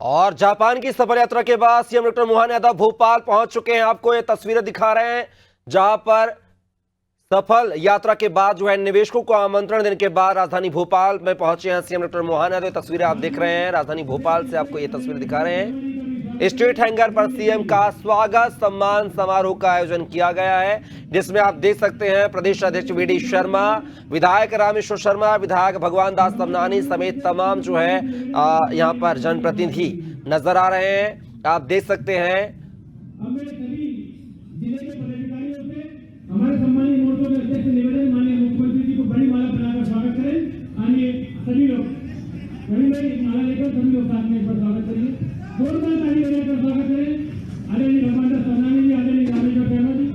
और जापान की सफल यात्रा के बाद सीएम डॉक्टर मोहन यादव भोपाल पहुंच चुके हैं। आपको ये तस्वीरें दिखा रहे हैं जहां पर सफल यात्रा के बाद जो है निवेशकों को आमंत्रण देने के बाद राजधानी भोपाल में पहुंचे हैं सीएम डॉक्टर मोहन यादव। तस्वीरें आप देख रहे हैं राजधानी भोपाल से, आपको ये तस्वीर दिखा रहे हैं। स्टेट हैंगर पर सीएम का स्वागत सम्मान समारोह का आयोजन किया गया है, जिसमें आप देख सकते हैं प्रदेश अध्यक्ष वीडी शर्मा, विधायक रामेश्वर शर्मा, विधायक भगवान दास तमनानी समेत तमाम जो है यहां पर जनप्रतिनिधि नजर आ रहे हैं। आप देख सकते हैं हमारे सम्मानित मोर्चों के अध्यक्ष निवेदन माननीय मुख्यमंत्री जी को बड़ी माला बनाकर स्वागत करें। आइए सभी लोग बड़ी माला लेकर सभी लोग साथ में एक बार स्वागत करिए, जोरदार ताली बजाकर स्वागत करें। आदरणीय भगवान दास तमनानी जी, आदरणीय रामेश्वर शर्मा जी।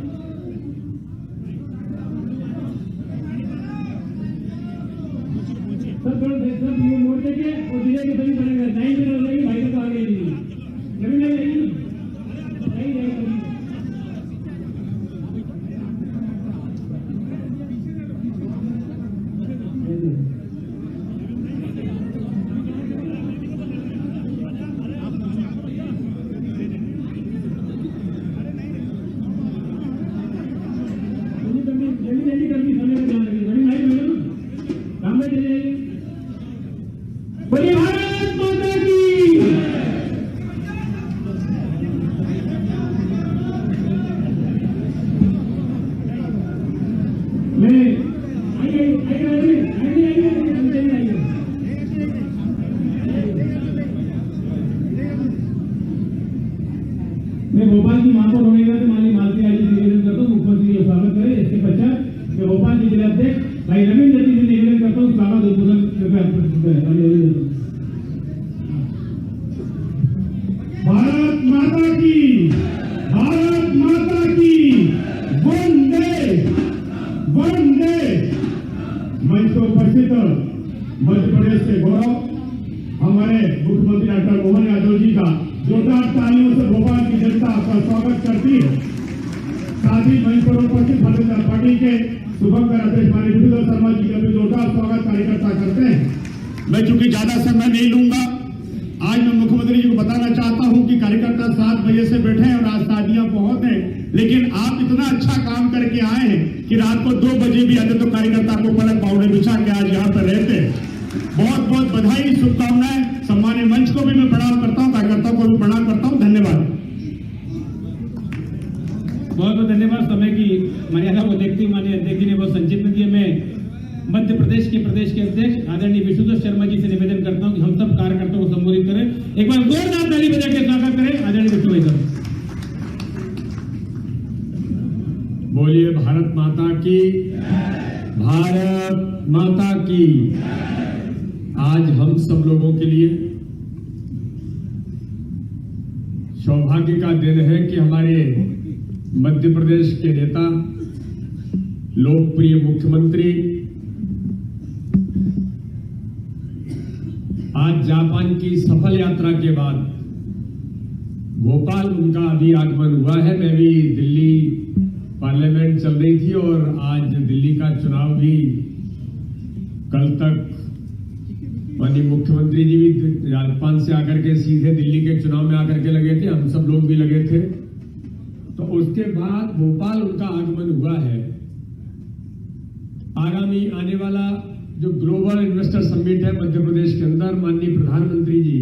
सब मोर्चे के और जिले के सभी बने गए लाइन में रहेगी, भाई को आगे लीजिए। बोलिए भारत माता की। मैं भोपाल की महापौर होने का माननीय मालती जी से निवेदन करता हूँ मुख्यमंत्री जी का स्वागत करें। इसके पश्चात मैं भोपाल के जिला अध्यक्ष भाई रविंद्र जी से निवेदन करता हूँ स्वागत उद्बोधन भारत माता की, भारत माता की वंदे वंदे। मंच पर उपस्थित मध्य प्रदेश के गौरव हमारे मुख्यमंत्री डॉक्टर मोहन यादव जी का जोरदार तालियों से भोपाल की जनता आपका स्वागत करती है। साथ ही मंच पर उपस्थित भारतीय जनता पार्टी के शुभंकर अध्यक्ष माननीय विष्णुदत्त शर्मा जी का भी जोरदार स्वागत कार्यकर्ता करते हैं। मैं चूंकि ज्यादा समय नहीं लूंगा, आज मैं मुख्यमंत्री जी को बताना चाहता हूं कि कार्यकर्ता 7 बजे से बैठे हैं और आज शादियां बहुत हैं, लेकिन आप इतना अच्छा काम करके आए हैं कि रात को 2 बजे भी आते तो कार्यकर्ता को पलक पाउडर बिछा के आज यहाँ पर रहते हैं। बहुत बहुत बधाई, शुभकामनाएं। सम्मानित मंच को भी मैं प्रणाम करता हूँ, कार्यकर्ताओं को भी प्रणाम करता हूँ। धन्यवाद, बहुत बहुत धन्यवाद। समय की मर्यादा को देखते हुए माननीय अध्यक्ष जी ने बहुत संक्षिप्त में दिए। मैं मध्य प्रदेश के अध्यक्ष आदरणीय विष्णुदत्त शर्मा जी से निवेदन करता हूं कि हम सब कार्यकर्ताओं को संबोधित करें। एक बार जोरदार ताली बजा के स्वागत करें आदरणीय विष्णु भाई साहब। बोलिए भारत माता की, भारत माता की। आज हम सब लोगों के लिए सौभाग्य का दिन है कि हमारे मध्य प्रदेश के नेता, लोकप्रिय मुख्यमंत्री आज जापान की सफल यात्रा के बाद भोपाल उनका अभी आगमन हुआ है। मैं भी दिल्ली पार्लियामेंट चल रही थी और आज दिल्ली का चुनाव भी कल तक माननीय मुख्यमंत्री जी भी जापान से आकर के सीधे दिल्ली के चुनाव में आकर के लगे थे, हम सब लोग भी लगे थे। तो उसके बाद भोपाल उनका आगमन हुआ है। आगामी आने वाला जो ग्लोबल इन्वेस्टर समिट है मध्य प्रदेश के अंदर, माननीय प्रधानमंत्री जी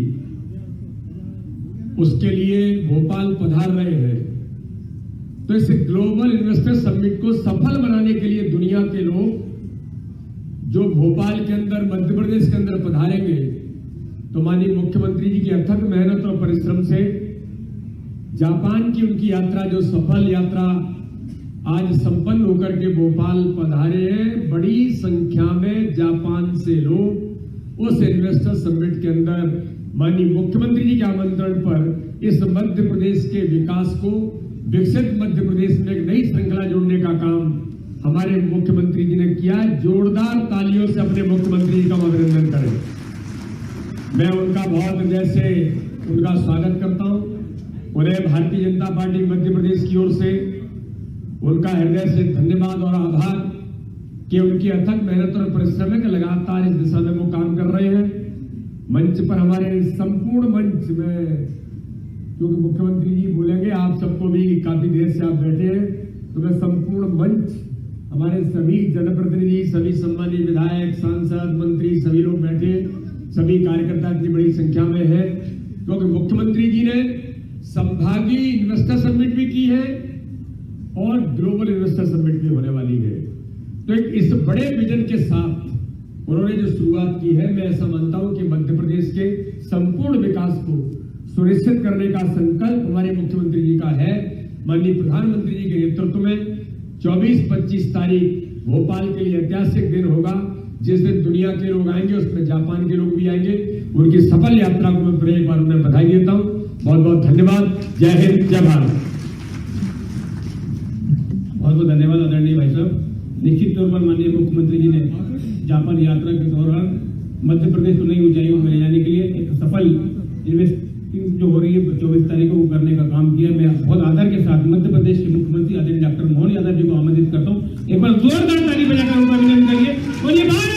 उसके लिए भोपाल पधार रहे हैं। तो इस ग्लोबल इन्वेस्टर समिट को सफल बनाने के लिए दुनिया के लोग जो भोपाल के अंदर, मध्य प्रदेश के अंदर पधारेंगे, तो माननीय मुख्यमंत्री जी की अथक मेहनत और परिश्रम से जापान की उनकी यात्रा, जो सफल यात्रा आज संपन्न होकर के भोपाल पधारे हैं। बड़ी संख्या में जापान से लोग उस इन्वेस्टर समिट के अंदर माननीय मुख्यमंत्री जी के आमंत्रण पर इस मध्य प्रदेश के विकास को, विकसित मध्य प्रदेश में एक नई श्रृंखला जोड़ने का काम हमारे मुख्यमंत्री जी ने किया। जोरदार तालियों से अपने मुख्यमंत्री जी का अभिनंदन करें। मैं उनका बहुत हृदय से उनका स्वागत करता हूं। उन्हें भारतीय जनता पार्टी मध्य प्रदेश की ओर से उनका हृदय से धन्यवाद और आभार कि उनकी अथक मेहनत और परिश्रम है कि लगातार इस दिशा में वो काम कर रहे हैं। मंच पर हमारे संपूर्ण मंच में, क्योंकि मुख्यमंत्री जी बोलेंगे, आप सबको भी काफी देर से आप बैठे हैं, तो मैं संपूर्ण मंच, हमारे सभी जनप्रतिनिधि, सभी सम्मानित विधायक, सांसद, मंत्री, सभी लोग बैठे, सभी कार्यकर्ता इतनी बड़ी संख्या में है, क्योंकि मुख्यमंत्री जी ने संभागीय इन्वेस्टर समिट भी की है और ग्लोबल इन्वेस्टर समिट भी होने वाली है। तो एक इस बड़े विजन के साथ उन्होंने जो शुरुआत की है, मैं ऐसा मानता हूं कि मध्य प्रदेश के संपूर्ण विकास को सुनिश्चित करने का संकल्प हमारे मुख्यमंत्री जी का है। माननीय प्रधानमंत्री जी के नेतृत्व में 24-25 तारीख भोपाल के लिए ऐतिहासिक दिन होगा, जिस दिन दुनिया के लोग आएंगे, उसमें जापान के लोग भी आएंगे। उनकी सफल यात्रा को मैं फिर एक बार उन्हें बधाई देता हूं। बहुत बहुत धन्यवाद। जय हिंद, जय भारत। बहुत बहुत धन्यवाद आदरणीय भाई साहब। निश्चित तौर पर माननीय मुख्यमंत्री जी ने जापान यात्रा के दौरान मध्य प्रदेश को नई ऊंचाइयों में ले जाने के लिए एक सफल इन्वेस्टिंग जो हो रही है 24 तारीख को करने का काम किया। मैं बहुत आदर के साथ मध्य प्रदेश के मुख्यमंत्री आदरणीय डॉक्टर मोहन यादव जी को आमंत्रित करता हूँ। एक बार जोरदार ताली बजाकर उनका अभिनंदन करिए। बोलिए भारत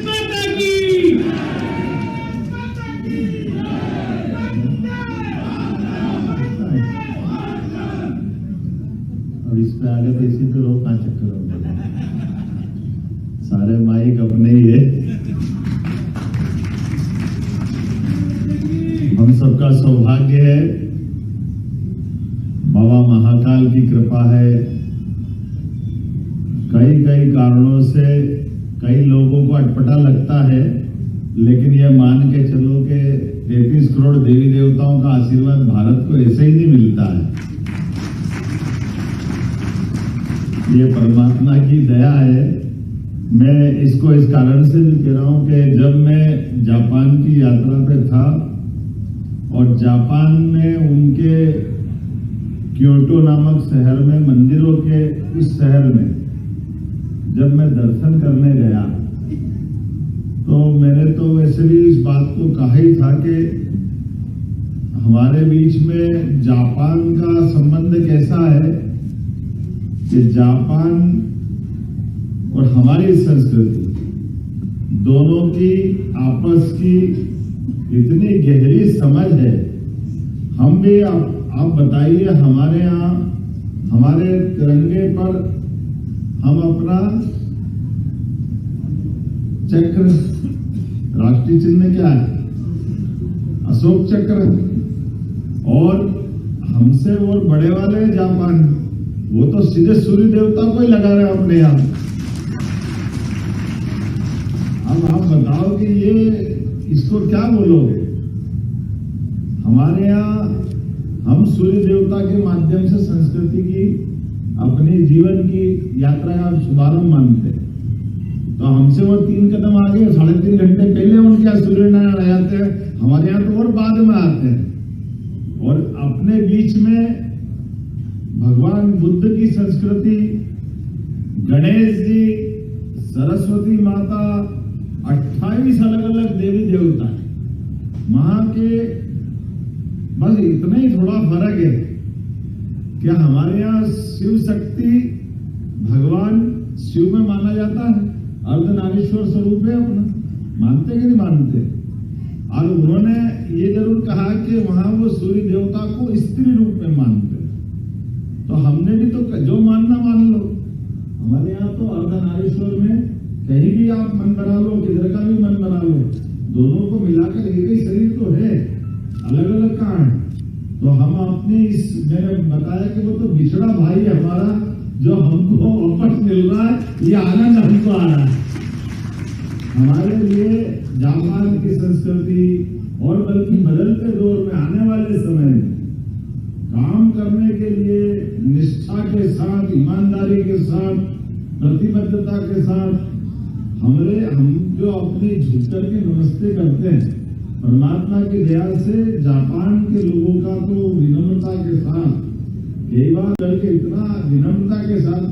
माता की। अब इस पे आगे तो इसी पे लोग कहाँ चक्कर होंगे, सारे माइक अपने ही है। हम सबका सौभाग्य है, बाबा महाकाल की कृपा है। कई कई कारणों से कई लोगों को अटपटा लगता है, लेकिन यह मान के चलो कि 33 करोड़ देवी देवताओं का आशीर्वाद भारत को ऐसे ही नहीं मिलता है। ये परमात्मा की दया है। मैं इसको इस कारण से भी कह रहा हूं कि जब मैं जापान की यात्रा पे था और जापान में उनके क्योटो नामक शहर में, मंदिरों के उस शहर में जब मैं दर्शन करने गया, तो मैंने तो वैसे भी इस बात को कहा ही था कि हमारे बीच में जापान का संबंध कैसा है कि जापान और हमारी संस्कृति दोनों की आपस की इतनी गहरी समझ है। हम भी आप बताइए, हमारे यहाँ हमारे तिरंगे पर हम अपना चक्र, राष्ट्रीय चिन्ह क्या है? अशोक चक्र। और हमसे और बड़े वाले जापान, वो तो सीधे सूर्य देवता को ही लगा रहे अपने यहाँ। अब आप बताओ कि ये इसको क्या बोलोगे? हमारे यहाँ हम सूर्य देवता के माध्यम से संस्कृति की, अपने जीवन की यात्रा का शुभारंभ मानते हैं। तो हमसे वो 3 कदम आगे, 3.5 घंटे पहले उनके यहाँ सूर्य नारायण आ जाते हैं, हमारे यहाँ तो और बाद में आते हैं। और अपने बीच में भगवान बुद्ध की संस्कृति, गणेश जी, सरस्वती माता, 28 अलग अलग देवी देवता है वहां के। बस इतना ही थोड़ा फर्क है कि हमारे यहाँ शिव शक्ति, भगवान शिव में माना जाता है, अर्धनारीश्वर स्वरूप है अपना, मानते कि नहीं मानते? और उन्होंने ये जरूर कहा कि वहां वो सूर्य देवता को स्त्री रूप में मानते। तो हमने भी तो जो मानना मान लो। हमारे यहाँ तो अर्धनारीश्वर में कहीं भी आप मन बना लो, किधर का भी मन बना लो, दोनों को मिलाकर एक ही शरीर तो है, अलग अलग कहाँ है? तो हम अपने मैंने बताया कि वो तो बिछड़ा भाई है हमारा, जो हमको वापस मिल रहा है, ये आनंद हमको आ रहा है। हमारे लिए जापान की संस्कृति और बल्कि बदलते दौर में, आने वाले समय में काम करने के लिए निष्ठा के साथ, ईमानदारी के साथ, प्रतिबद्धता के साथ हम जो अपनी झुक करके नमस्ते करते हैं, परमात्मा की दया से जापान के लोगों का तो विनम्रता के साथ, कई बार करके इतना विनम्रता के साथ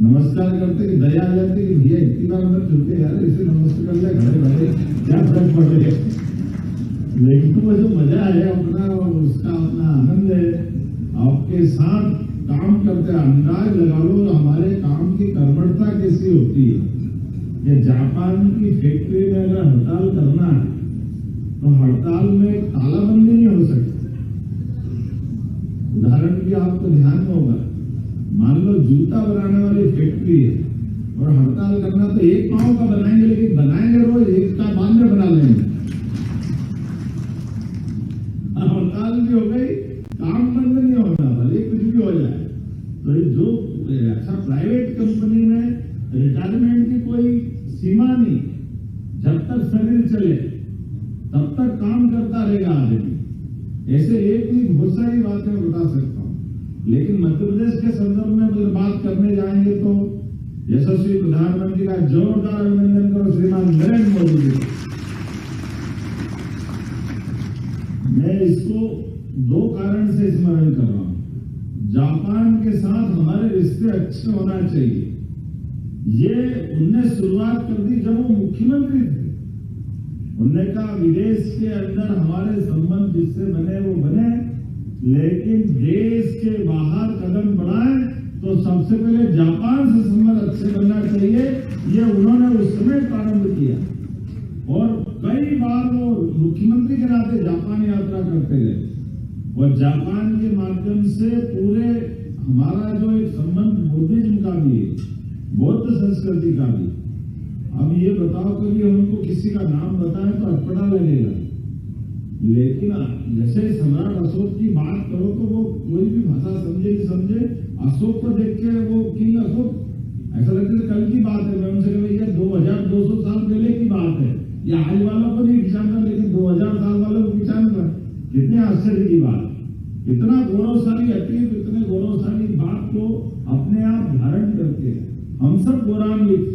नमस्कार करते कि दया आ जाती कि भैया इतनी बार मत झुके यार, इसे नमस्ते कर ले, घरे घरे क्या फर्क पड़े। लेकिन वो जो मजा है अपना, उसका अपना आनंद है। आपके साथ काम करते अंदाज लगा लो हमारे काम की कर्मठता कैसी होती है। ये जापान की फैक्ट्री में अगर हड़ताल करना है तो हड़ताल में तालाबंदी नहीं हो सकती। उदाहरण के लिए आपको ध्यान में होगा, मान लो जूता बनाने वाली फैक्ट्री है और हड़ताल करना तो एक पांव का बनाएंगे, लेकिन बनाएंगे रोज एक का बाद में बना लेंगे। हड़ताल भी हो गई, काम बंद नहीं होना, भले कुछ भी हो जाए। तो जो अच्छा प्राइवेट कंपनी में रिटायरमेंट की कोई सीमा नहीं, जब तक शरीर चले तब तक काम करता रहेगा आदमी। ऐसे एक ही बहुत सारी बातें बता सकता हूं, लेकिन मध्य प्रदेश के संदर्भ में अगर बात करने जाएंगे तो यशस्वी प्रधानमंत्री का जोरदार अभिनंदन करो श्रीमान नरेंद्र मोदी जी। मैं इसको दो कारण से स्मरण कर रहा हूं। जापान के साथ हमारे रिश्ते अच्छे होना चाहिए, ये उनने शुरुआत कर दी जब वो मुख्यमंत्री थे। उन्होंने कहा विदेश के अंदर हमारे संबंध जिससे बने वो बने, लेकिन देश के बाहर कदम बढ़ाएं तो सबसे पहले जापान से संबंध अच्छे बनना चाहिए। ये उन्होंने उस समय प्रारंभ किया और कई बार वो मुख्यमंत्री के नाते जापान यात्रा करते गए और जापान के माध्यम से पूरे हमारा जो एक संबंध बुद्धिज्म का भी है, बौद्ध संस्कृति का भी। अब ये बताओ कभी उनको किसी का नाम बताएं तो अटपटा लगेगा, लेकिन जैसे सम्राट अशोक की बात करो तो वो कोई भी भाषा समझे नहीं समझे, अशोक को देख के वो किंग अशोक ऐसा लगता है कल की बात है। मैं उनसे भैया 2200 साल पहले की बात है, ये आज वालों को नहीं पहचानता लेकिन 2000 साल वालों को पहचानता। कितने आश्चर्य की बात, इतना गौरवशाली अतीत, इतने गौरवशाली बात को अपने आप धारण करके हम सब गौरवान्वित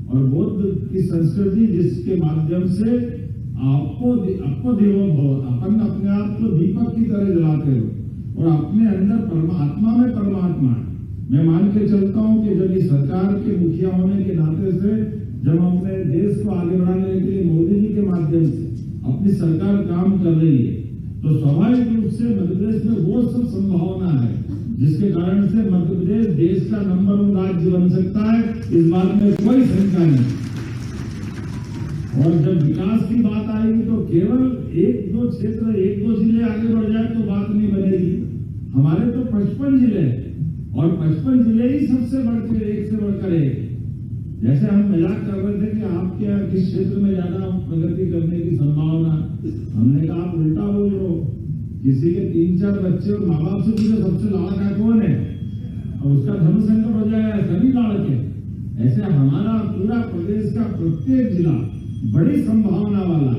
और बौद्ध की संस्कृति जिसके माध्यम से आपको देवो भव, अपन अपने आप को दीपक की तरह जलाते हो और अपने अंदर परमात्मा में परमात्मा है। मैं मान के चलता हूं कि जब इस सरकार के मुखिया होने के नाते से जब हम अपने देश को आगे बढ़ाने के लिए मोदी जी के माध्यम से अपनी सरकार काम कर रही है, तो स्वाभाविक रूप से मध्य प्रदेश में वो सब संभावना है जिसके कारण से मध्य प्रदेश देश का नंबर 1 राज्य बन सकता है, इस बात में कोई शंका नहीं। और जब विकास की बात आएगी तो केवल 1-2 क्षेत्र, 1-2 जिले आगे बढ़ जाए तो बात नहीं बनेगी। हमारे तो 55 जिले हैं और 55 जिले ही सबसे बढ़कर एक से बढ़कर एक। जैसे हम मजाक कर रहे थे कि आपके यहाँ किस क्षेत्र में ज्यादा प्रगति करने की संभावना, हमने कहा आप उल्टा बोल रहे हो। किसी के 3-4 बच्चे और माँ बाप से पूछे सबसे लाड़का कौन है और उसका धर्म संकट हो जाएगा, सभी लाड़के। ऐसे हमारा पूरा प्रदेश का प्रत्येक जिला बड़ी संभावना वाला,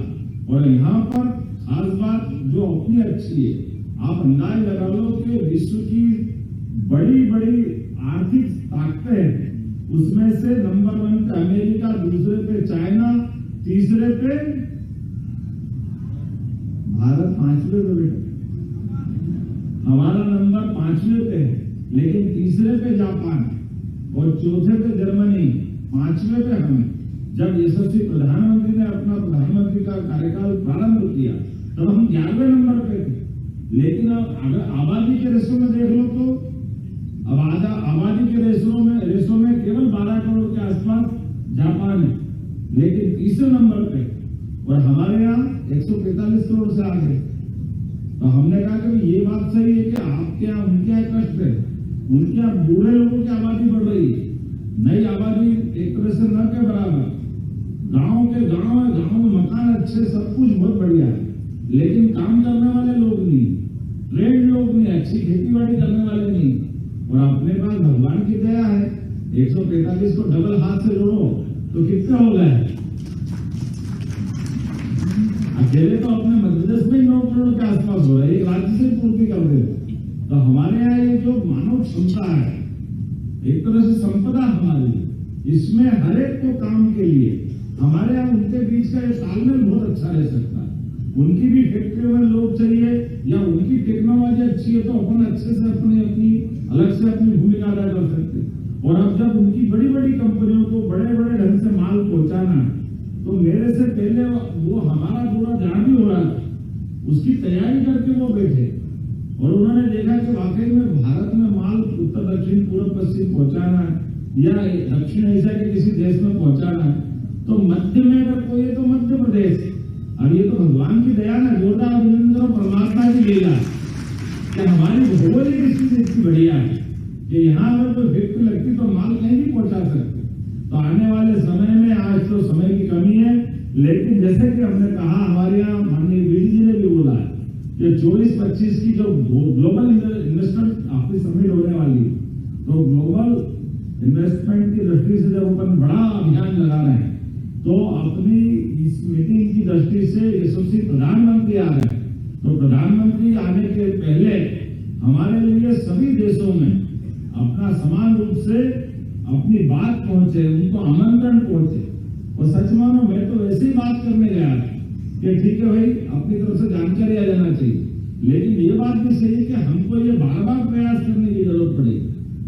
और यहाँ पर खास बात जो अपनी अच्छी है, आप अंदाज लगा लो कि विश्व की बड़ी बड़ी आर्थिक ताकतें हैं, उसमें से नंबर 1 पे अमेरिका, दूसरे पे चाइना, तीसरे पे भारत, 5वें पे बेटा हमारा नंबर 5वें पे है, लेकिन तीसरे पे जापान और चौथे पे जर्मनी, 5वें पे हमें। जब यशस्वी प्रधानमंत्री ने अपना प्रधानमंत्री का कार्यकाल प्रारंभ किया तब हम 11वें नंबर पे थे, लेकिन अब अगर आबादी के रेशो में देख लो तो अब आबादी के रेशो में केवल 12 करोड़ के आसपास जापान है, लेकिन तीसरे नंबर पे, और हमारे यहाँ 145 करोड़ से आगे। तो हमने कहा कि ये बात सही है कि आपके यहाँ उनके यहाँ कष्ट है, उनके यहाँ बूढ़े लोगों की आबादी बढ़ रही है, नई आबादी एक तरह से न के बराबर, गांव में मकान अच्छे, सब कुछ बहुत बढ़िया है, लेकिन काम करने वाले लोग नहीं, ट्रेंड लोग नहीं, अच्छी खेती बाड़ी करने वाले नहीं। और अपने पास भगवान की दया है, 145 को डबल हाथ से जोड़ो तो कितने हो गए? अकेले तो अपने मध्य प्रदेश में 9 करोड़ के आसपास हो रहा है, एक राज्य से पूर्ति कर दे। तो हमारे यहाँ ये जो मानव क्षमता है, एक तरह से संपदा हमारी, इसमें हर एक को काम के लिए हमारे यहाँ उनके बीच का ये तालमेल बहुत अच्छा रह सकता है। उनकी भी फैक्ट्री में लोग चाहिए या उनकी टेक्नोलॉजी अच्छी है तो अपन अच्छे से अपनी अलग से अपनी भूमिका अदा कर सकते हैं। और अब जब उनकी बड़ी बड़ी कंपनियों को बड़े बड़े ढंग से माल पहुंचाना है, तो मेरे से पहले वो हमारा पूरा जहां भी हो रहा है उसकी तैयारी करके वो बैठे और उन्होंने देखा कि वाकई में भारत में माल उत्तर दक्षिण पूर्व पश्चिम पहुंचाना है या दक्षिण एशिया के किसी देश में पहुंचाना है तो मध्य में अगर कोई है तो मध्य प्रदेश, और ये तो भगवान की दया ना, जोरदार अभिनंदन और परमात्मा की लीला कि हमारी भौगोलिक स्थिति इतनी बढ़िया है कि यहाँ अगर कोई फैक्ट्री लगती तो माल कहीं भी पहुंचा सकते। तो आने वाले समय में, आज तो समय की कमी है, लेकिन जैसे कि हमने कहा, हमारे यहाँ माननीय बीडी जी ने भी बोला है कि 24-25 की जो ग्लोबल इन्वेस्टमेंट आपकी समिट होने वाली है, तो ग्लोबल इन्वेस्टमेंट की दृष्टि से जब अपन बड़ा अभियान लगा रहे हैं, तो अपनी इस मीटिंग की दृष्टि से यशस्वी प्रधानमंत्री आ रहे हैं, तो प्रधानमंत्री आने के पहले हमारे लिए सभी देशों में अपना समान रूप से अपनी बात पहुंचे, उनको आमंत्रण पहुंचे। और सच मानो मैं तो वैसे ही बात करने गया था कि ठीक है भाई, अपनी तरफ से जानकारी आ जाना चाहिए, लेकिन ये बात भी सही है कि हमको ये बार बार प्रयास करने की जरूरत पड़ेगी,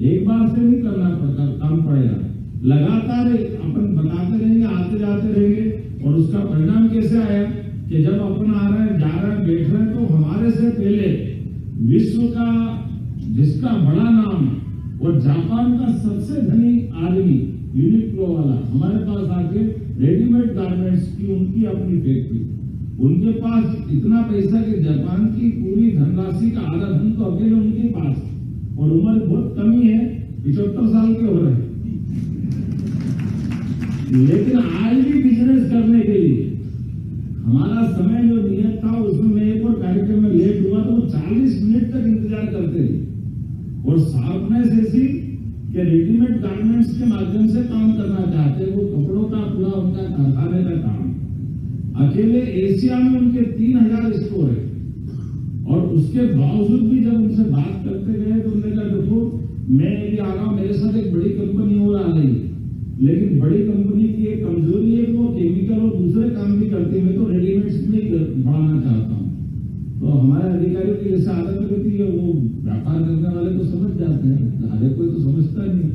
एक बार से नहीं करना पड़ता, काम पड़ेगा, लगातार अपन बताते रहेंगे, आते जाते रहेंगे। और उसका परिणाम कैसे आया कि जब अपन आ रहे हैं, जा रहे हैं, बैठ रहे हैं, तो हमारे से पहले विश्व का जिसका बड़ा नाम और जापान का सबसे धनी आदमी यूनिक्लो वाला हमारे पास आके रेडीमेड गारमेंट्स की उनकी अपनी फैक्ट्री, उनके पास इतना पैसा कि जापान की पूरी धनराशि का आधा धन तो अकेले उनके पास, और उम्र बहुत कमी है, 75 साल के हो रहे हैं, लेकिन आज भी बिजनेस करने के लिए हमारा समय जो नियत था, उसमें मैं एक और कार्यक्रम में लेट हुआ तो 40 मिनट तक इंतजार करते रहे। और शार्पनेस ऐसी कि रेडीमेड गारमेंट्स के माध्यम से काम करना चाहते, वो कपड़ों का पूरा उनका कारखाने का काम, अकेले एशिया में उनके 3000 स्टोर है। और उसके बावजूद भी जब उनसे बात करते गए तो उन्होंने कहा देखो, मैं यदि आ रहा हूं, मेरे साथ एक बड़ी कंपनी और आ रही है, लेकिन बड़ी कंपनी की एक कमजोरी है कि वो केमिकल और दूसरे काम भी करती है, मैं तो रेडीमेड्स में बढ़ाना चाहता हूँ। तो हमारे अधिकारियों की जैसे आदत रहती है, वो व्यापार करने वाले तो समझ जाते हैं, हर कोई तो समझता नहीं।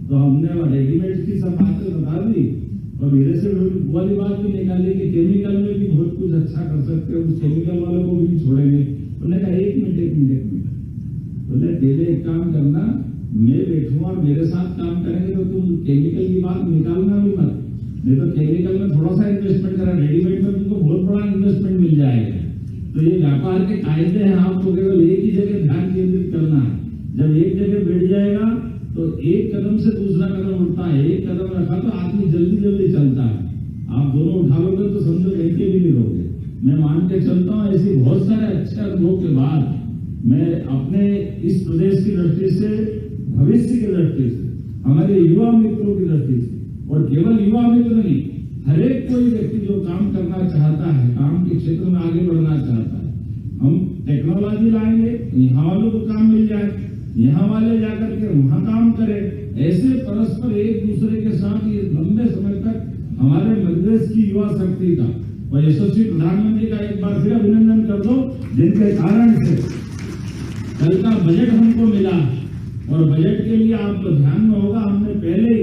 तो हमने रेडीमेड की सब बातें बता दी और मेरे से वाली बात भी निकाली कि केमिकल में भी बहुत कुछ अच्छा कर सकते हैं, उस केमिकल वालों को भी छोड़ेंगे। उन्होंने कहा एक मिनट बोले पहले एक काम करना, मैं बैठूंगा और मेरे साथ काम करेंगे तो तुम केमिकल की बात निकालना भी मत, नहीं तो केमिकल में थोड़ा सा इन्वेस्टमेंट करा, रेडीमेड में तुमको बहुत बड़ा इन्वेस्टमेंट मिल जाएगा। तो ये व्यापार के कायदे हैं, आपको केवल एक ही जगह ध्यान केंद्रित करना है। जब एक जगह बैठ जाएगा तो एक कदम से दूसरा कदम उठता है, एक कदम रखा तो आदमी जल्दी जल्दी चलता है। आप दोनों उठा लोगे तो समझो कहीं के भी नहीं रहोगे। मैं मान के चलता हूँ, ऐसी बहुत सारे अच्छे अनुभव के बाद मैं अपने इस प्रदेश की दृष्टि से, भविष्य की दृष्टि से, हमारे युवा मित्रों की दृष्टि से, और केवल युवा मित्र नहीं, हर एक कोई व्यक्ति जो काम करना चाहता है, काम के क्षेत्र में आगे बढ़ना चाहता है, हम टेक्नोलॉजी लाएंगे, यहाँ वालों को काम मिल जाए, यहाँ वाले जाकर के वहां काम करें, ऐसे परस्पर एक दूसरे के साथ ये लंबे समय तक हमारे मध्यप्रदेश की युवा शक्ति का और यशस्वी प्रधानमंत्री का एक बार फिर अभिनंदन कर दो, जिनके कारण से कल का बजट हमको मिला। और बजट के लिए आपको ध्यान में होगा, हमने पहले ही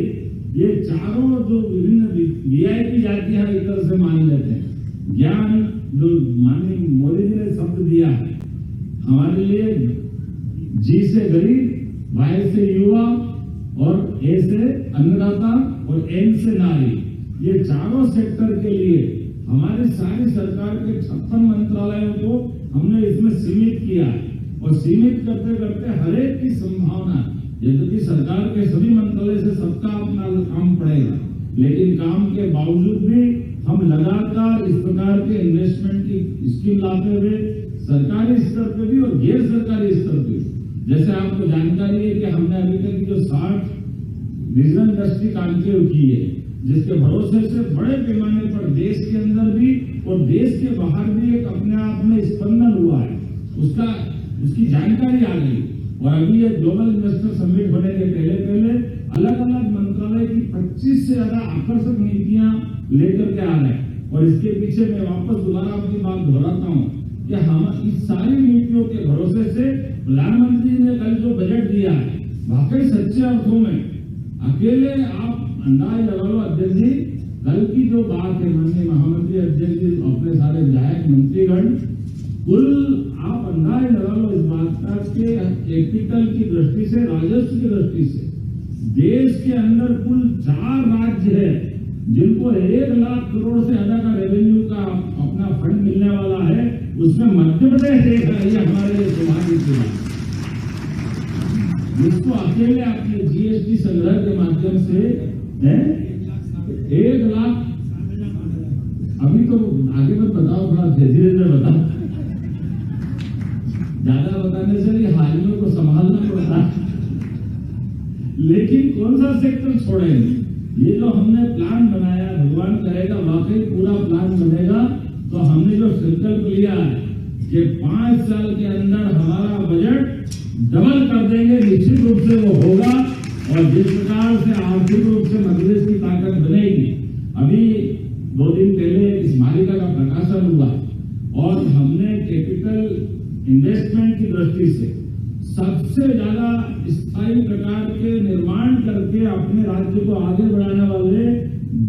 ये चारों जो विभिन्न वीआईपी जातियां एक तरह से मान लेते हैं, ज्ञान जो माननीय मोदी जी ने शब्द दिया है हमारे लिए, जी से गरीब, वाई से युवा और ए से अन्नदाता और एन से नारी, ये चारों सेक्टर के लिए हमारे सारी सरकार के 56 मंत्रालयों को हमने इसमें सीमित किया है। और सीमित करते करते हर एक की संभावना, यद्यपि सरकार के सभी मंत्रालय से सबका अपना काम पड़ेगा, लेकिन काम के बावजूद भी हम लगातार इस प्रकार के इन्वेस्टमेंट की स्कीम लाते हुए सरकारी स्तर पे भी और गैर सरकारी स्तर पे, जैसे आपको जानकारी है कि हमने अभी तक जो 60 रीजनल इंडस्ट्री कॉन्क्लेव की है, जिसके भरोसे से बड़े पैमाने पर देश के अंदर भी और देश के बाहर भी एक अपने आप में स्पंदन हुआ है, उसकी जानकारी आ गई। और अभी ये ग्लोबल इन्वेस्टर समिट होने के पहले अलग अलग मंत्रालय की 25 से ज्यादा आकर्षक नीतियां लेकर के आ रहे हैं। और इसके पीछे मैं वापस दोबारा अपनी बात दोहराता हूं कि हम इस सारी नीतियों के भरोसे से प्रधानमंत्री ने कल जो बजट दिया है, वाकई सच्चे अर्थों में अकेले आप अंदाज लगा लो अध्यक्ष जी, कल की जो बात है माननीय महामंत्री अध्यक्ष जी, अपने सारे विधायक मंत्रीगण, कुल आप अंदाज लगा लो इस बात का कि कैपिटल की दृष्टि से, राजस्व की दृष्टि से देश के अंदर कुल 4 राज्य है जिनको 1 लाख करोड़ से ज्यादा का रेवेन्यू का अपना फंड देश देख रहा है, ये हमारे लिए सौभाग्य की बात है। जिसको अकेले अपने जीएसटी संग्रह के माध्यम से 1 लाख, अभी तो आगे मत बताओ, थोड़ा धीरे धीरे बताओ, ज्यादा बताने से नहीं हालियों को संभालना पड़ता। लेकिन कौन सा सेक्टर छोड़ेंगे? ये जो हमने प्लान बनाया, भगवान करेगा वाकई पूरा प्लान बनेगा, तो हमने जो संकल्प लिया है कि 5 साल के अंदर हमारा बजट डबल कर देंगे, निश्चित रूप से वो होगा। और जिस प्रकार से आर्थिक रूप से मध्य प्रदेश की ताकत बनेगी, अभी 2 दिन पहले इस मालिका का प्रकाशन हुआ और हमने कैपिटल इन्वेस्टमेंट की दृष्टि से सबसे ज्यादा स्थायी प्रकार के निर्माण करके अपने राज्य को आगे बढ़ाने वाले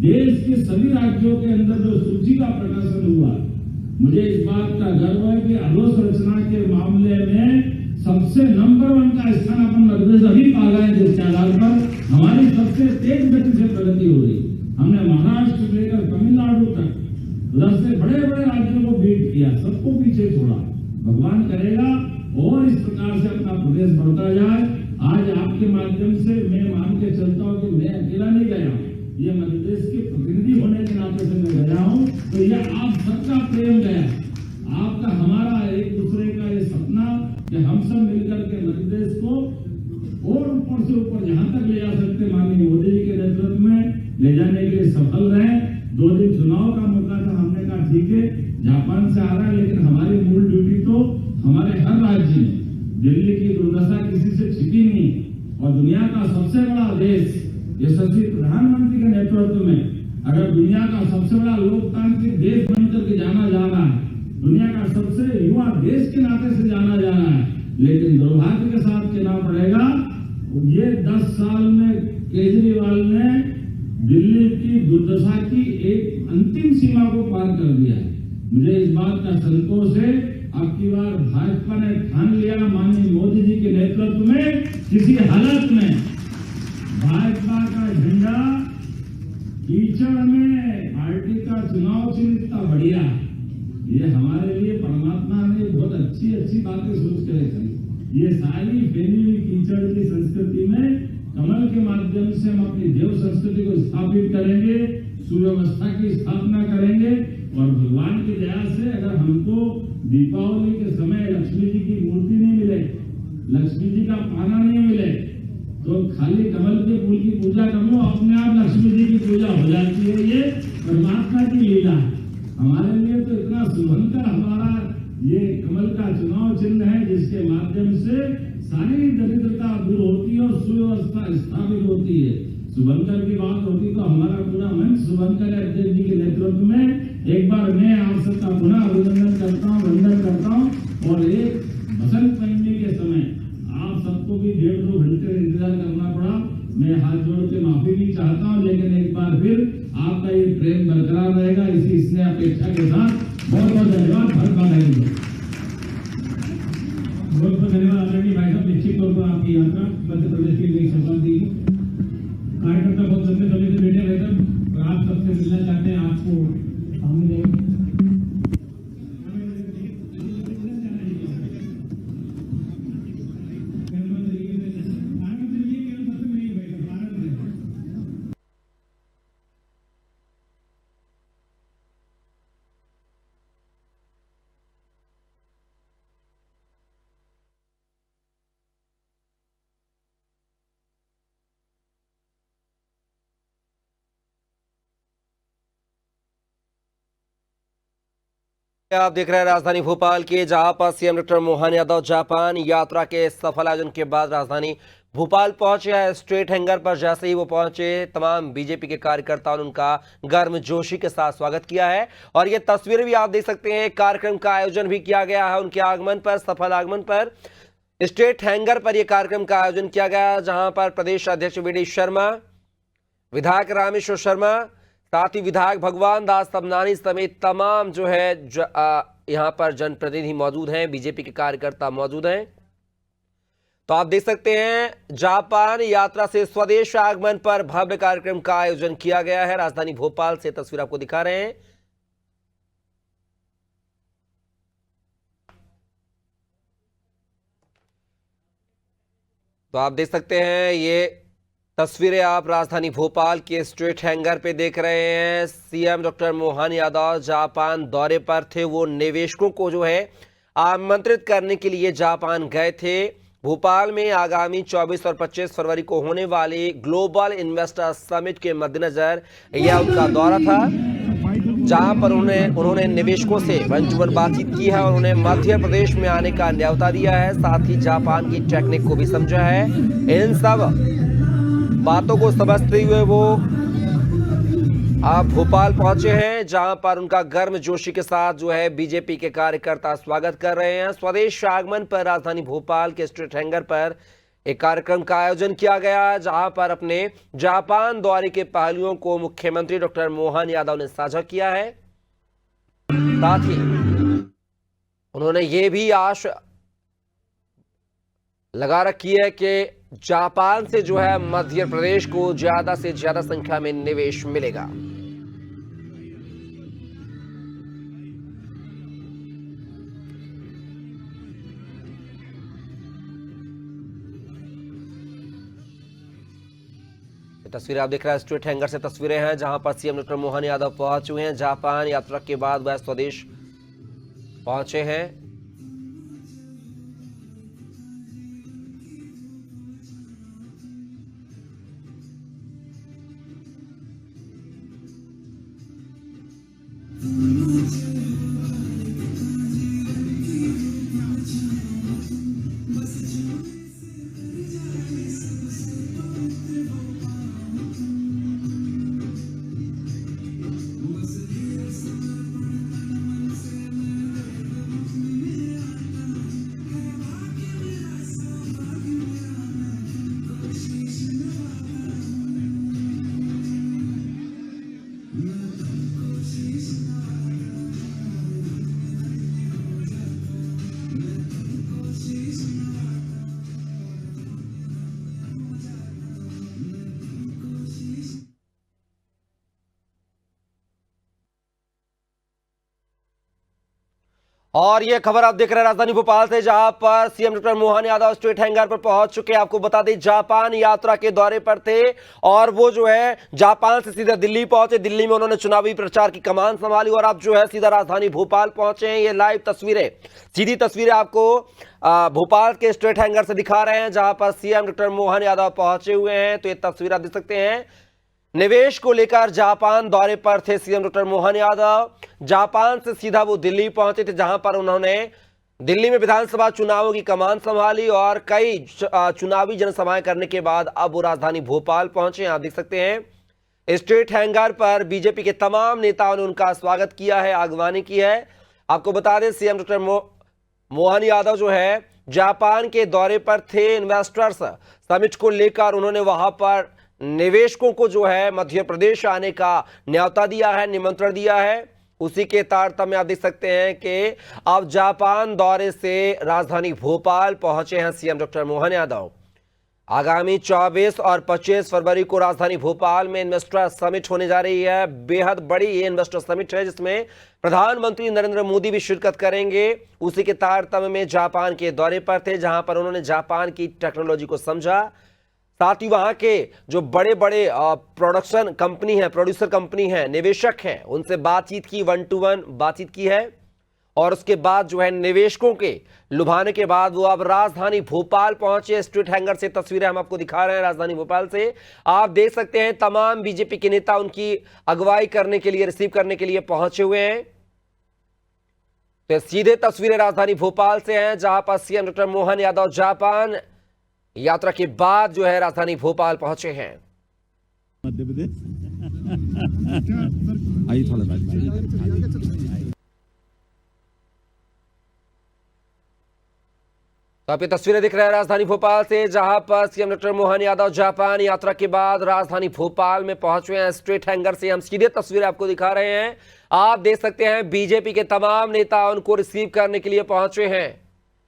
देश के सभी राज्यों के अंदर जो सूची का प्रकाशन हुआ, मुझे इस बात का गर्व है कि अधोसंरचना के मामले में सबसे नंबर 1 का स्थान अपन मध्य प्रदेश अभी पा गए, जिसके आधार पर हमारी सबसे तेज गति से प्रगति हो रही। हमने महाराष्ट्र से लेकर तमिलनाडु तक उधर से बड़े बड़े राज्यों को बीट किया, सबको पीछे छोड़ा। भगवान करेगा और इस प्रकार से अपना प्रदेश बढ़ता जाए। आज आपके माध्यम से मैं मान के चलता हूं कि मैं अकेला नहीं गया हूं, ये मध्य प्रदेश के प्रतिनिधि होने के नाते से मैं गया हूं, तो ये आप सबका प्रेम गया, आपका हमारा एक दूसरे का ये सपना कि हम सब मिलकर के मध्य प्रदेश को और ऊपर से ऊपर जहां तक ले जा सकते माननीय मोदी जी के नेतृत्व में ले जाने के लिए सफल रहे। 2 दिन चुनाव का मौका था, हमने कहा ठीक है जापान से आ रहा है, लेकिन हमारी मूल ड्यूटी तो हमारे हर राज्य में, दिल्ली की दुर्दशा किसी से छिपी नहीं, और दुनिया का सबसे बड़ा देश यशस्वी प्रधानमंत्री के नेतृत्व में अगर दुनिया का सबसे बड़ा लोकतांत्रिक देश बनकर के जाना जा रहा है, दुनिया का सबसे युवा देश के नाते से जाना जा रहा है, लेकिन दुर्भाग्य के साथ कहना पड़ेगा ये 10 साल में केजरीवाल ने दिल्ली की दुर्दशा की एक अंतिम सीमा को पार कर दिया है। मुझे इस बात का संतोष है, अब की बार भाजपा ने ठान लिया माननीय मोदी जी के नेतृत्व में किसी हालत में भाजपा का झंडा कीचड़ में पार्टी का चुनाव चिन्ह इतना बढ़िया, ये हमारे लिए परमात्मा ने बहुत अच्छी अच्छी बातें सोच कर रखी। ये सारी फैली हुई कीचड़ की संस्कृति में कमल के माध्यम से हम अपनी देव संस्कृति को स्थापित करेंगे, सुव्यवस्था की स्थापना करेंगे, और भगवान की दया से अगर हमको दीपावली के समय लक्ष्मी जी की मूर्ति नहीं मिले, लक्ष्मी जी का पाना नहीं मिले, तो खाली कमल के फूल की पूजा कर लो, अपने आप लक्ष्मी जी की पूजा हो जाती है। ये परमात्मा की लीला है। हमारे लिए तो इतना शुभंकर हमारा ये कमल का चुनाव चिन्ह है, जिसके माध्यम से सारी दरिद्रता दूर होती है और सुव्यवस्था स्थापित होती है। शुभंकर की बात होती तो हमारा पूरा मंच शुभंकर अध्यक्ष जी के नेतृत्व में एक बार मैं आप सबका पुनः अभिनंदन करता हूँ, वंदन करता हूँ। और एक बसंत पंचमी के समय आप सबको भी 1.5-2 घंटे इंतजार करना पड़ा, मैं हाथ जोड़ के माफी भी चाहता हूँ, लेकिन एक बार फिर आपका ये प्रेम बरकरार रहेगा, इसी स्नेह अपेक्षा के साथ बहुत बहुत धन्यवाद। बहुत बहुत धन्यवाद आदरणीय भाई साहब। निश्चित तौर पर आपकी यात्रा मध्य प्रदेश की नई सफल दी। कार्यकर्ता बहुत लंबे समय से बैठे रहते हैं और आप सबसे मिलना चाहते हैं, आपको सामने आप देख रहे हैं राजधानी भोपाल के, जहां पर CM doctor Mohan Yadav Japan यात्रा के सफल आयोजन के बाद राजधानी भोपाल पहुंचे हैं। स्ट्रेट हैंगर पर जैसे ही वो पहुंचे, तमाम बीजेपी के कार्यकर्ताओं ने उनका गर्मजोशी के साथ स्वागत किया है। और ये तस्वीरें भी आप देख सकते हैं, कार्यक्रम का आयोजन भी किया गया है उनके आगमन पर, सफल आगमन पर। स्ट्रेट हैंगर पर यह कार्यक्रम का आयोजन किया गया, जहां पर प्रदेश अध्यक्ष वी.डी. शर्मा, विधायक रामेश्वर शर्मा, साथ ही विधायक भगवान दास तमनानी समेत तमाम जो है यहां पर जनप्रतिनिधि मौजूद हैं, बीजेपी के कार्यकर्ता मौजूद हैं। तो आप देख सकते हैं जापान यात्रा से स्वदेश आगमन पर भव्य कार्यक्रम का आयोजन किया गया है। राजधानी भोपाल से तस्वीर आपको दिखा रहे हैं। तो आप देख सकते हैं ये तस्वीरें आप राजधानी भोपाल के स्ट्रीट हैंगर पे देख रहे हैं। CM doctor Mohan Yadav Japan दौरे पर थे। वो निवेशकों को जो है आमंत्रित करने के लिए जापान गए थे। भोपाल में आगामी 24 और 25 फरवरी को होने वाले ग्लोबल इन्वेस्टर समिट के मद्देनजर यह उनका दौरा था, जहां पर उन्होंने निवेशकों से वन टू वन बातचीत की है और उन्हें मध्य प्रदेश में आने का न्योता दिया है। साथ ही जापान की टेक्निक को भी समझा है। इन सब बातों को समझते हुए वो आप भोपाल पहुंचे हैं, जहां पर उनका गर्मजोशी के साथ जो है बीजेपी के कार्यकर्ता स्वागत कर रहे हैं। स्वदेश आगमन पर राजधानी भोपाल के स्ट्रीट हैंगर पर एक कार्यक्रम का आयोजन किया गया, जहां पर अपने जापान दौरे के पहलुओं को मुख्यमंत्री डॉक्टर मोहन यादव ने साझा किया है। साथ ही उन्होंने ये भी आश लगा रखी है कि जापान से जो है मध्य प्रदेश को ज्यादा से ज्यादा संख्या में निवेश मिलेगा। तस्वीरें आप देख रहे हैं स्ट्रीट हैंगर से तस्वीरें हैं, जहां पर सीएम डॉक्टर मोहन यादव पहुंच चुके हैं। जापान यात्रा के बाद वह स्वदेश पहुंचे हैं। और ये खबर आप देख रहे हैं राजधानी भोपाल से, जहां पर CM doctor Mohan Yadav street hanger पर पहुंच चुके हैं। आपको बता दें जापान यात्रा के दौरे पर थे और वो जो है जापान से सीधा दिल्ली पहुंचे। दिल्ली में उन्होंने चुनावी प्रचार की कमान संभाली और अब जो है सीधा राजधानी भोपाल पहुंचे हैं। ये लाइव तस्वीरें, सीधी तस्वीरें आपको भोपाल के स्ट्रीट हैंगर से दिखा रहे हैं, जहां पर सीएम डॉक्टर मोहन यादव पहुंचे हुए हैं। तो ये तस्वीर आप देख सकते हैं। निवेश को लेकर जापान दौरे पर थे CM doctor Mohan Yadav. Japan से सीधा वो दिल्ली पहुंचे थे, जहां पर उन्होंने दिल्ली में विधानसभा चुनावों की कमान संभाली और कई चुनावी जनसभाएं करने के बाद अब वो राजधानी भोपाल पहुंचे। आप देख सकते हैं स्ट्रीट हैंगर पर बीजेपी के तमाम नेताओं ने उनका स्वागत किया है, आगवानी की है। आपको बता दें सीएम डॉक्टर मोहन यादव जो है जापान के दौरे पर थे। इन्वेस्टर्स समिट को लेकर उन्होंने वहां पर निवेशकों को जो है मध्य प्रदेश आने का न्योता दिया है, निमंत्रण दिया है। उसी के तारतम्य में आप देख सकते हैं कि अब जापान दौरे से राजधानी भोपाल पहुंचे हैं सीएम डॉक्टर मोहन यादव। आगामी 24 और 25 फरवरी को राजधानी भोपाल में इन्वेस्टर समिट होने जा रही है। बेहद बड़ी ये इन्वेस्टर समिट है, जिसमें प्रधानमंत्री नरेंद्र मोदी भी शिरकत करेंगे। उसी के तारतम्य में जापान के दौरे पर थे, जहां पर उन्होंने जापान की टेक्नोलॉजी को समझा। साथ ही वहां के जो बड़े बड़े प्रोडक्शन कंपनी है, प्रोड्यूसर कंपनी है, निवेशक हैं, उनसे बातचीत की, वन टू वन बातचीत की है। और उसके बाद जो है निवेशकों के लुभाने के बाद वो अब राजधानी भोपाल पहुंचे। स्ट्रीट हैंगर से तस्वीरें हम आपको दिखा रहे हैं राजधानी भोपाल से। आप देख सकते हैं तमाम बीजेपी के नेता उनकी अगुवाई करने के लिए, रिसीव करने के लिए पहुंचे हुए हैं। तो सीधे तस्वीरें राजधानी भोपाल से हैं, जहां पर CM doctor Mohan Yadav Japan यात्रा के बाद जो है राजधानी भोपाल पहुंचे हैं। मध्य प्रदेश आई थोड़ा तो आप ये तस्वीरें दिख रहे हैं राजधानी भोपाल से, जहां पर CM doctor Mohan Yadav Japan यात्रा के बाद राजधानी भोपाल में पहुंचे हैं। स्ट्रीट हैंगर से हम सीधे तस्वीरें आपको दिखा रहे हैं। आप देख सकते हैं बीजेपी के तमाम नेता उनको रिसीव करने के लिए पहुंचे हैं।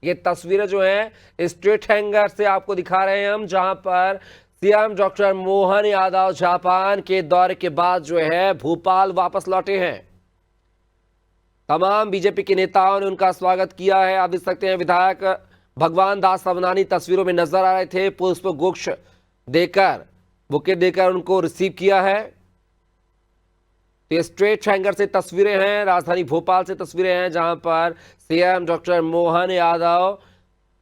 ये तस्वीरें जो हैं स्ट्रीट हैंगर से आपको दिखा रहे हैं हम, जहां पर CM doctor Mohan Yadav Japan के दौरे के बाद जो है भोपाल वापस लौटे हैं। तमाम बीजेपी के नेताओं ने उनका स्वागत किया है। आप देख सकते हैं विधायक भगवान दास अवनानी तस्वीरों में नजर आ रहे थे। पुष्प गुच्छ देकर, बुके देकर उनको रिसीव किया है। ये स्ट्रेट हैंगर से तस्वीरें हैं, राजधानी भोपाल से तस्वीरें हैं, जहां पर CM doctor Mohan Yadav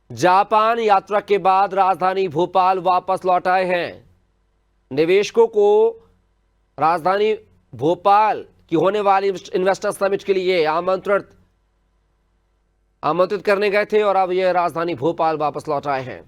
Japan यात्रा के बाद राजधानी भोपाल वापस लौट आए हैं। निवेशकों को राजधानी भोपाल की होने वाली इन्वेस्टर समिट के लिए आमंत्रित करने गए थे और अब ये राजधानी भोपाल वापस लौट आए हैं।